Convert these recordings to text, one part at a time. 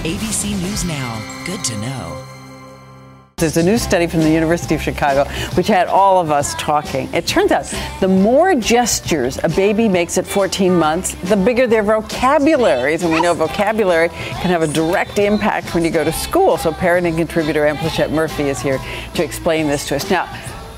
ABC News Now. Good to know. There's a new study from the University of Chicago which had all of us talking. It turns out the more gestures a baby makes at 14 months, the bigger their vocabularies. And we know vocabulary can have a direct impact when you go to school. So parenting contributor Ann Plachette Murphy is here to explain this to us. Now,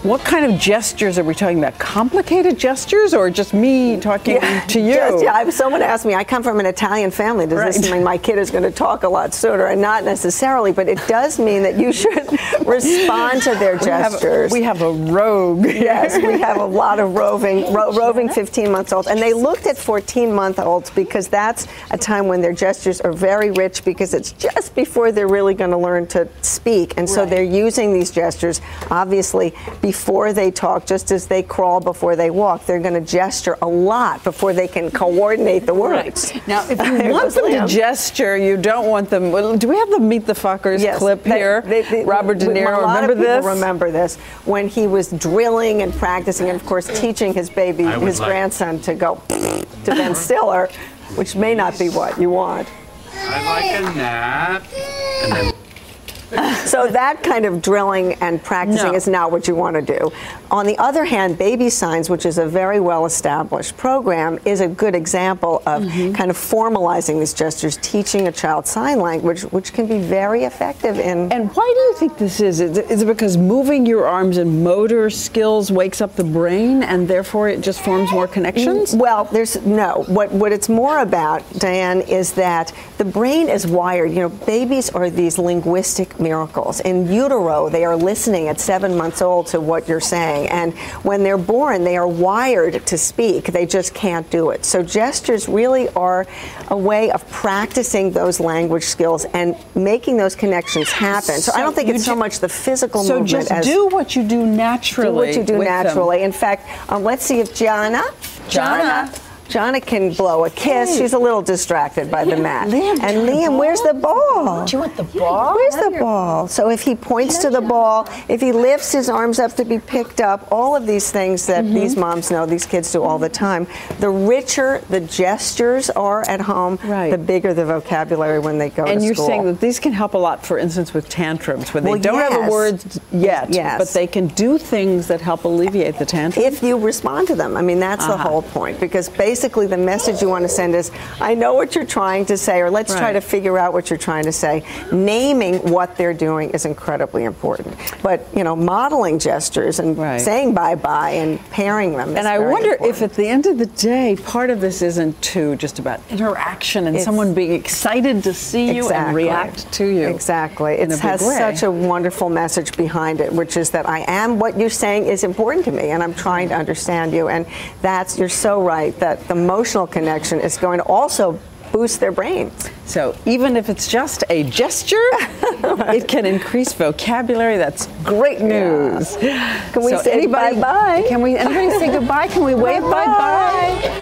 what kind of gestures are we talking about? Complicated gestures or just me talking to you? Someone asked me, I come from an Italian family. Does this mean my kid is going to talk a lot sooner? And not necessarily, but it does mean that you should respond to their gestures. We have a rogue. Yes, we have a lot of roving 15-month-olds. And they looked at 14-month-olds because that's a time when their gestures are very rich because it's just before they're really going to learn to speak. And so they're using these gestures, obviously, before they talk, just as they crawl before they walk. They're going to gesture a lot before they can coordinate the words. Right. Now, if you want them to gesture, you don't want them. Do we have the Meet the Fuckers clip here? Robert De Niro, remember this? A lot of people remember this when he was drilling and practicing and, of course, teaching his baby, his grandson, to go to Ben Stiller, which may not be what you want. I'd like a nap. And then so that kind of drilling and practicing is not what you want to do. On the other hand, Baby Signs, which is a very well-established program, is a good example of kind of formalizing these gestures, teaching a child sign language, which can be very effective in... And why do you think this is? Is it because moving your arms and motor skills wakes up the brain and therefore it just forms more connections? Well, what it's more about, Diane, is that the brain is wired. You know, babies are these linguistic miracles. In utero, they are listening at 7 months old to what you're saying. And when they're born, they are wired to speak. They just can't do it. So gestures really are a way of practicing those language skills and making those connections happen. So I don't think it's so much the physical movement as... So just do what you do naturally. Do what you do naturally. In fact, let's see if Jana can blow a kiss. She's a little distracted by the mat. Liam, where's the ball? Do you want the ball? Where's the ball? So if he points to the ball, if he lifts his arms up to be picked up, all of these things that these moms know, these kids do all the time, the richer the gestures are at home, the bigger the vocabulary when they go to school. And you're saying that these can help a lot, for instance, with tantrums, where they don't have the words yet, but they can do things that help alleviate the tantrum. If you respond to them. I mean, that's the whole point, because basically the message you want to send is, I know what you're trying to say, or let's try to figure out what you're trying to say. Naming what they're doing is incredibly important. But, you know, modeling gestures and saying bye-bye and pairing them is And I very wonder important. if at the end of the day, part of this isn't just about interaction and someone being excited to see you and react to you. Exactly. It has such a wonderful message behind it, which is that I am, what you're saying is important to me, and I'm trying to understand you. And you're so right, that the emotional connection is going to also boost their brains. So even if it's just a gesture, it can increase vocabulary. That's great news. Can we say bye-bye? Can anybody say goodbye? Can we wave bye-bye?